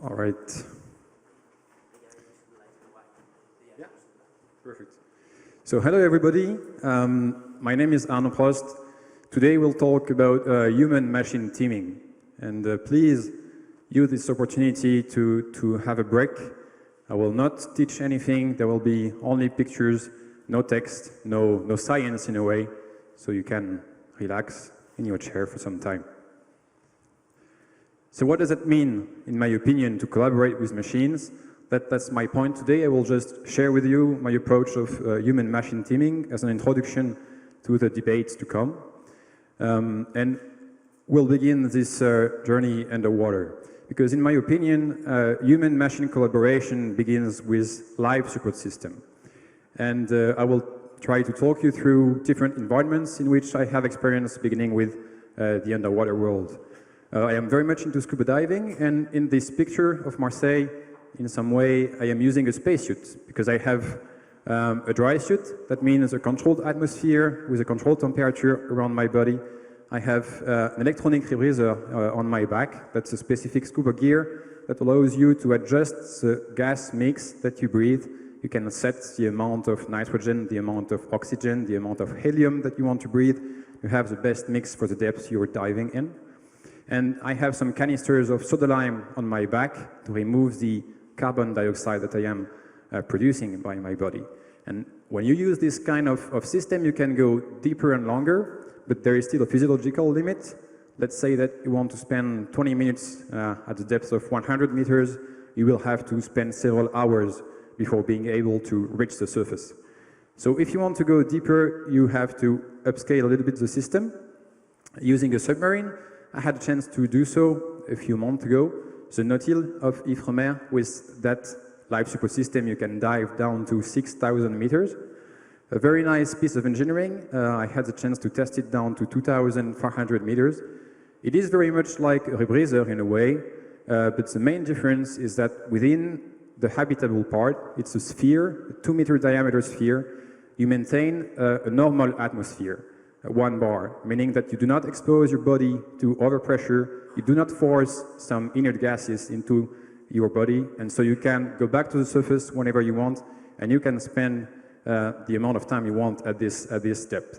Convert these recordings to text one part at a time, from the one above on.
All right. Yeah, perfect. So hello everybody. My name is Arnaud Prost. Today we'll talk about human-machine teaming. And please use this opportunity to have a break. I will not teach anything. There will be only pictures, no text, no science in a way. So you can relax in your chair for some time. So what does it mean, in my opinion, to collaborate with machines? That's my point today. I will just share with you my approach of human-machine teaming as an introduction to the debates to come. And we'll begin this journey underwater. Because in my opinion, human-machine collaboration begins with live support system. And I will try to talk you through different environments in which I have experience, beginning with the underwater world. I am very much into scuba diving, and in this picture of Marseille, in some way, I am using a spacesuit because I have a dry suit. That means a controlled atmosphere with a controlled temperature around my body. I have an electronic rebreather on my back. That's a specific scuba gear that allows you to adjust the gas mix that you breathe. You can set the amount of nitrogen, the amount of oxygen, the amount of helium that you want to breathe. You have the best mix for the depth you're diving in. And I have some canisters of soda lime on my back to remove the carbon dioxide that I am producing by my body. And when you use this kind of system, you can go deeper and longer, but there is still a physiological limit. Let's say that you want to spend 20 minutes at the depth of 100 meters, you will have to spend several hours before being able to reach the surface. So if you want to go deeper, you have to upscale a little bit the system. Using a submarine, I had a chance to do so a few months ago. The Nautil of Ifremer, with that live support system, you can dive down to 6,000 meters. A very nice piece of engineering. I had the chance to test it down to 2,400 meters. It is very much like a rebreather in a way, but the main difference is that within the habitable part, it's a sphere, a 2-meter diameter sphere. You maintain a normal atmosphere. 1 bar, meaning that you do not expose your body to overpressure, you do not force some inert gases into your body, and so you can go back to the surface whenever you want, and you can spend the amount of time you want at this depth.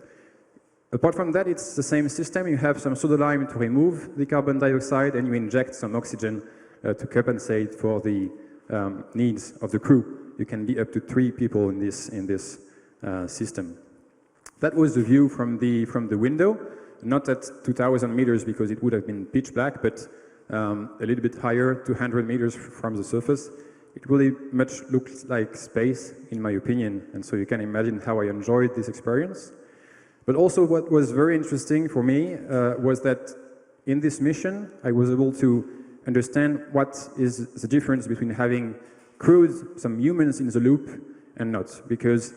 Apart from that, it's the same system. You have some soda lime to remove the carbon dioxide, and you inject some oxygen to compensate for the needs of the crew. You can be up to 3 people in this system. That was the view from the window, not at 2,000 meters because it would have been pitch black, but a little bit higher, 200 meters from the surface. It really much looks like space, in my opinion, and so you can imagine how I enjoyed this experience. But also what was very interesting for me was that in this mission, I was able to understand what is the difference between having crews, some humans in the loop, and not, because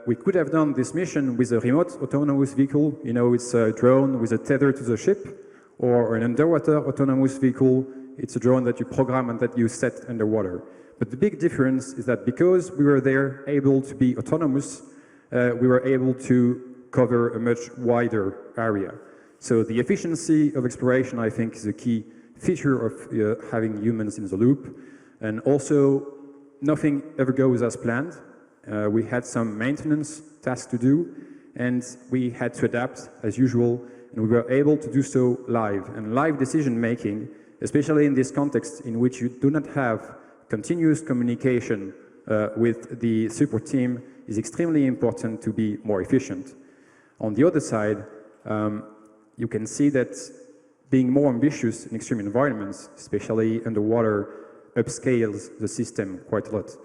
we could have done this mission with a remote autonomous vehicle. You know, it's a drone with a tether to the ship, or an underwater autonomous vehicle. It's a drone that you program and that you set underwater. But the big difference is that because we were there able to be autonomous, we were able to cover a much wider area. So the efficiency of exploration, I think, is a key feature of having humans in the loop. And also, nothing ever goes as planned. We had some maintenance tasks to do, and we had to adapt as usual, and we were able to do so live. And live decision-making, especially in this context in which you do not have continuous communication with the support team, is extremely important to be more efficient. On the other side, you can see that being more ambitious in extreme environments, especially underwater, upscales the system quite a lot.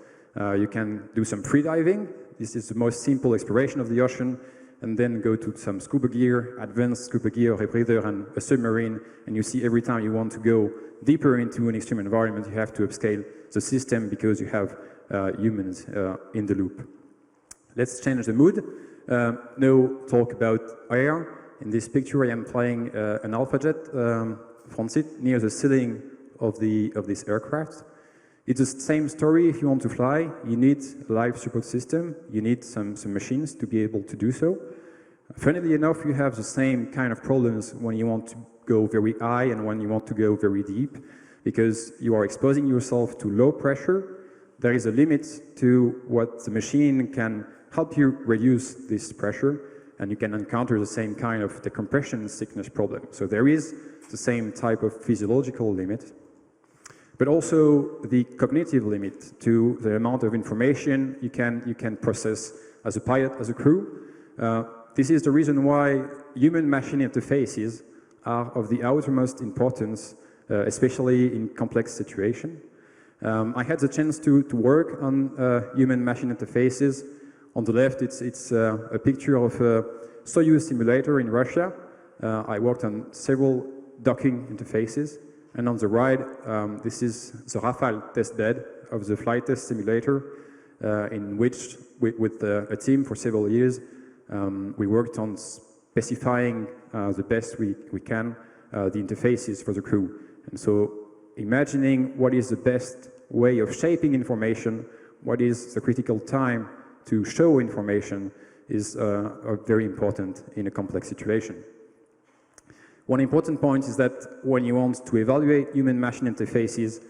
You can do some free diving. This is the most simple exploration of the ocean, and then go to some scuba gear, advanced scuba gear, rebreather, and a submarine, and you see every time you want to go deeper into an extreme environment, you have to upscale the system because you have humans in the loop. Let's change the mood. No talk about air. In this picture, I am flying an Alpha Jet front seat near the ceiling of this aircraft. It's the same story if you want to fly. You need a live support system. You need some machines to be able to do so. Funnily enough, you have the same kind of problems when you want to go very high and when you want to go very deep. because you are exposing yourself to low pressure. There is a limit to what the machine can help you reduce this pressure, and you can encounter the same kind of decompression sickness problem. So there is the same type of physiological limit, but also the cognitive limit to the amount of information you can process as a pilot, as a crew. This is the reason why human-machine interfaces are of the utmost importance, especially in complex situations. I had the chance to work on human-machine interfaces. On the left, it's a picture of a Soyuz simulator in Russia. I worked on several docking interfaces. And on the right, this is the Rafale testbed of the flight test simulator, in which, with a team for several years, we worked on specifying the best we can the interfaces for the crew. And so imagining what is the best way of shaping information, what is the critical time to show information is very important in a complex situation. One important point is that when you want to evaluate human-machine interfaces,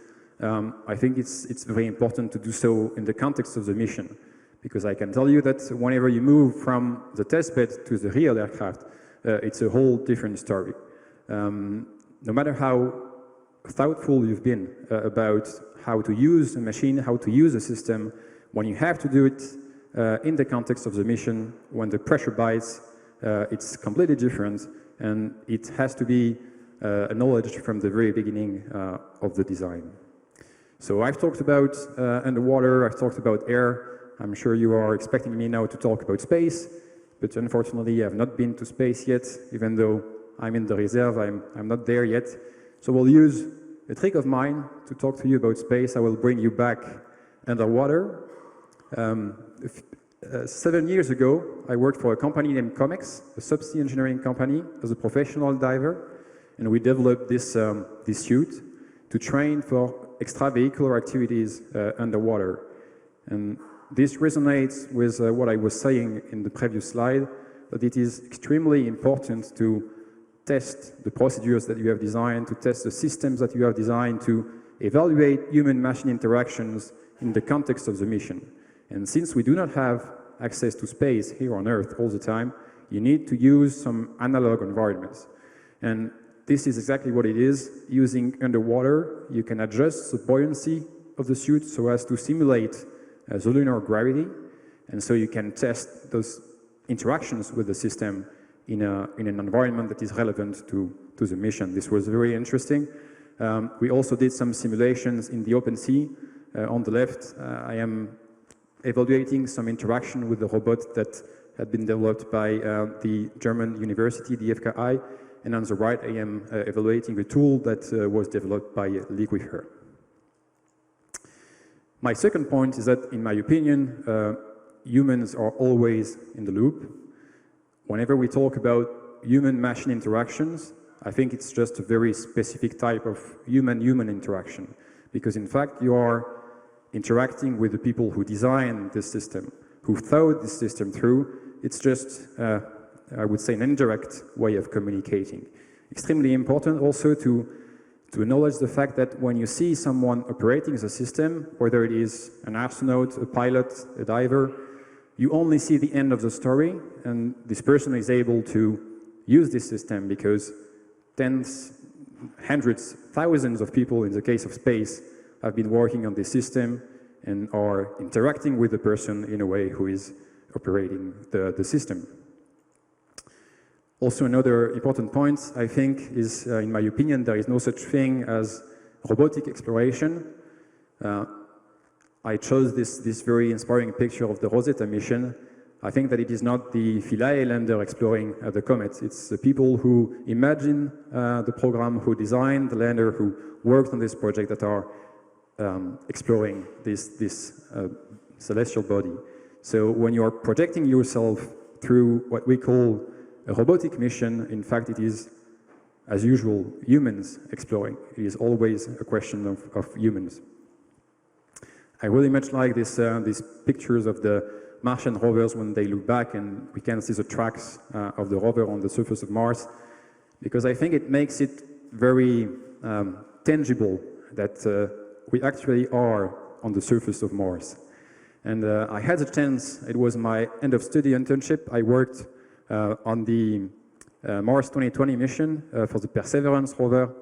I think it's very important to do so in the context of the mission, because I can tell you that whenever you move from the testbed to the real aircraft, it's a whole different story. No matter how thoughtful you've been about how to use a machine, how to use a system, when you have to do it in the context of the mission, when the pressure bites, it's completely different, and it has to be acknowledged from the very beginning of the design. So I've talked about underwater, I've talked about air. I'm sure you are expecting me now to talk about space, but unfortunately I've not been to space yet, even though I'm in the reserve, I'm not there yet. So we'll use a trick of mine to talk to you about space. I will bring you back underwater. 7 years ago, I worked for a company named COMEX, a subsea engineering company, as a professional diver, and we developed this suit to train for extravehicular activities underwater. And this resonates with what I was saying in the previous slide, that it is extremely important to test the procedures that you have designed, to test the systems that you have designed, to evaluate human-machine interactions in the context of the mission. And since we do not have access to space here on Earth all the time, you need to use some analog environments. And this is exactly what it is. Using underwater, you can adjust the buoyancy of the suit so as to simulate the lunar gravity, and so you can test those interactions with the system in an environment that is relevant to the mission. This was very interesting. We also did some simulations in the open sea. On the left, I am evaluating some interaction with the robot that had been developed by the German university, the FKI, and on the right, I am evaluating a tool that was developed by Liquifer. My second point is that, in my opinion, humans are always in the loop. Whenever we talk about human-machine interactions, I think it's just a very specific type of human-human interaction, because in fact you are interacting with the people who designed this system, who thought this system through. It's just, I would say, an indirect way of communicating. Extremely important also to acknowledge the fact that when you see someone operating the system, whether it is an astronaut, a pilot, a diver, you only see the end of the story, and this person is able to use this system because tens, hundreds, thousands of people, in the case of space, have been working on this system and are interacting with the person in a way who is operating the system. Also, another important point, I think, is, in my opinion, there is no such thing as robotic exploration. I chose this very inspiring picture of the Rosetta mission. I think that it is not the Philae lander exploring the comet. It's the people who imagine the program, who designed the lander, who worked on this project that are exploring this celestial body. So when you are projecting yourself through what we call a robotic mission, in fact, it is, as usual, humans exploring. It is always a question of humans. I really much like these pictures of the Martian rovers when they look back and we can see the tracks of the rover on the surface of Mars, because I think it makes it very tangible that we actually are on the surface of Mars. And I had the chance, it was my end of study internship, I worked on the Mars 2020 mission for the Perseverance rover.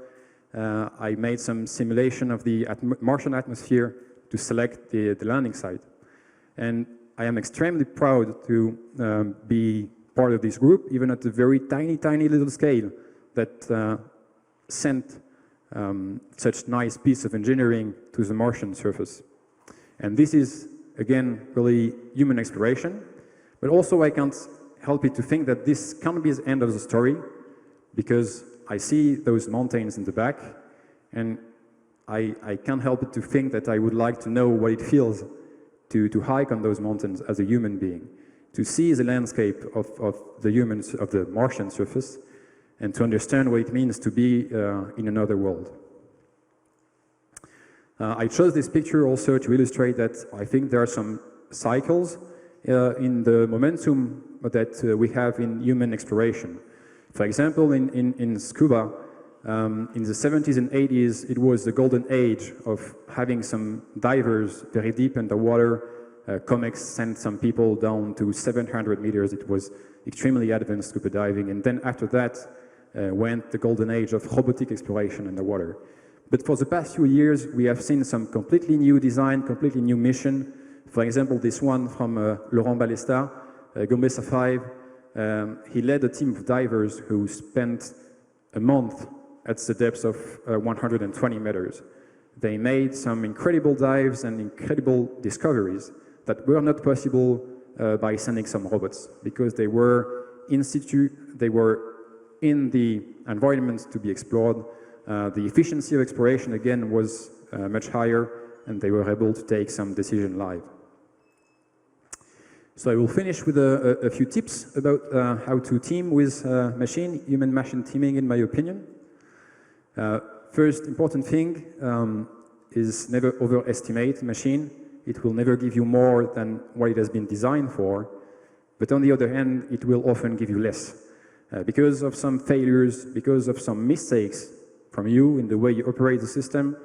I made some simulation of the Martian atmosphere to select the landing site. And I am extremely proud to be part of this group, even at a very tiny little scale that sent such nice piece of engineering to the Martian surface. And this is, again, really human exploration, but also I can't help it to think that this can't be the end of the story, because I see those mountains in the back, and I can't help it to think that I would like to know what it feels to hike on those mountains as a human being, to see the landscape of the Martian surface, and to understand what it means to be in another world. I chose this picture also to illustrate that I think there are some cycles in the momentum that we have in human exploration. For example, in scuba, in the 70s and 80s, it was the golden age of having some divers very deep underwater. COMEX sent some people down to 700 meters. It was extremely advanced scuba diving. And then after that went the golden age of robotic exploration underwater. But for the past few years, we have seen some completely new design, completely new mission. For example, this one from Laurent Balesta, Gombessa 5. He led a team of divers who spent a month at the depths of 120 meters. They made some incredible dives and incredible discoveries that were not possible by sending some robots, because they were in situ, they were in the environment to be explored. The efficiency of exploration, again, was much higher, and they were able to take some decision live. So I will finish with a few tips about how to team with human-machine teaming, in my opinion. First important thing is never overestimate the machine. It will never give you more than what it has been designed for, but on the other hand, it will often give you less. Because of some failures, because of some mistakes from you in the way you operate the system,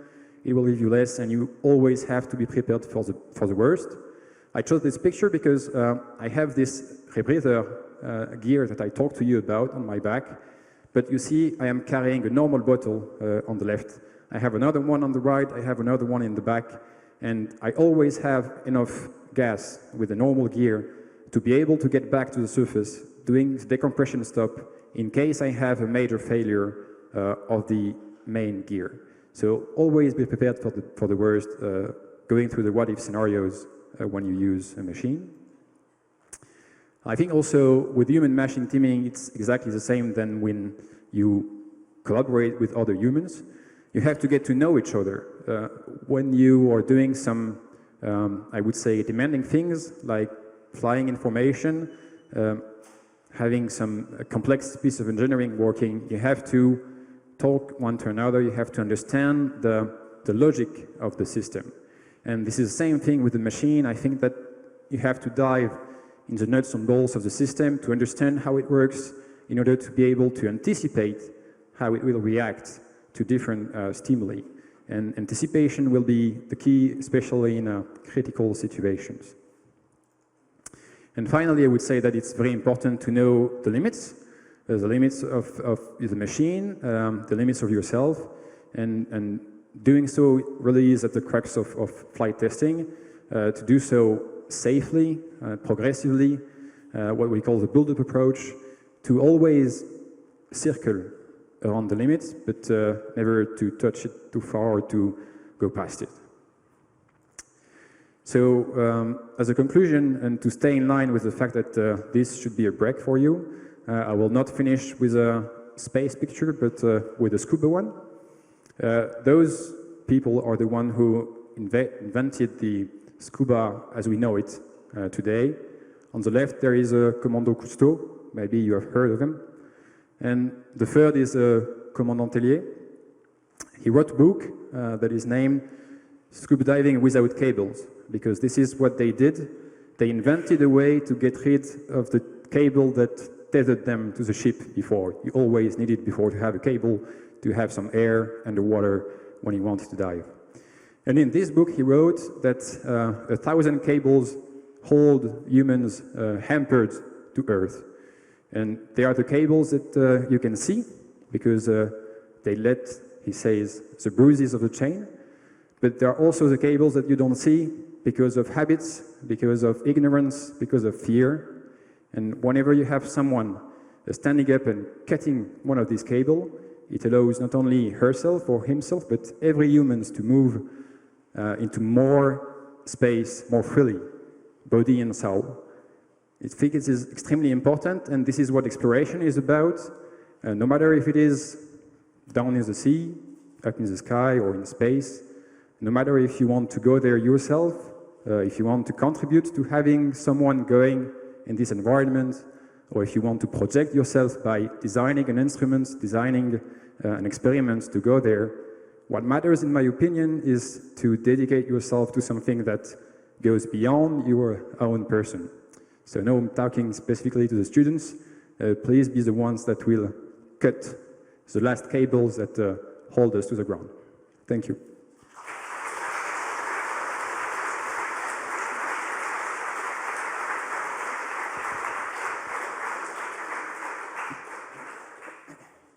it will give you less, and you always have to be prepared for the worst. I chose this picture because I have this rebreather gear that I talked to you about on my back, but you see I am carrying a normal bottle on the left. I have another one on the right, I have another one in the back, and I always have enough gas with the normal gear to be able to get back to the surface, doing the decompression stop in case I have a major failure of the main gear. So always be prepared for the worst, going through the what-if scenarios when you use a machine. I think also with human-machine teaming, it's exactly the same than when you collaborate with other humans. You have to get to know each other. When you are doing some, I would say, demanding things like flying information, having some complex piece of engineering working, you have to talk one to another, you have to understand the logic of the system. And this is the same thing with the machine. I think that you have to dive in the nuts and bolts of the system to understand how it works in order to be able to anticipate how it will react to different stimuli. And anticipation will be the key, especially in critical situations. And finally, I would say that it's very important to know the limits of the machine, the limits of yourself, and doing so really is at the crux of flight testing, to do so safely, progressively, what we call the build-up approach, to always circle around the limits, but never to touch it too far or to go past it. So as a conclusion, and to stay in line with the fact that this should be a break for you, I will not finish with a space picture, but with a scuba one. Those people are the ones who invented the scuba as we know it today. On the left, there is a Commando Cousteau. Maybe you have heard of him. And the third is Commandant Tellier. He wrote a book that is named Scuba Diving Without Cables, because this is what they did. They invented a way to get rid of the cable that tethered them to the ship before. You always needed before to have a cable to have some air underwater when he wanted to dive. And in this book, he wrote that 1,000 cables hold humans hampered to Earth. And they are the cables that you can see, because they let, he says, the bruises of the chain. But there are also the cables that you don't see because of habits, because of ignorance, because of fear. And whenever you have someone standing up and cutting one of these cables, it allows not only herself or himself, but every human to move into more space, more freely, body and soul. I think it is extremely important, and this is what exploration is about. No matter if it is down in the sea, up in the sky, or in space, no matter if you want to go there yourself, if you want to contribute to having someone going in this environment, or if you want to project yourself by designing an instrument, designing an experiment to go there, what matters, in my opinion, is to dedicate yourself to something that goes beyond your own person. So now I'm talking specifically to the students. Please be the ones that will cut the last cables that hold us to the ground. Thank you.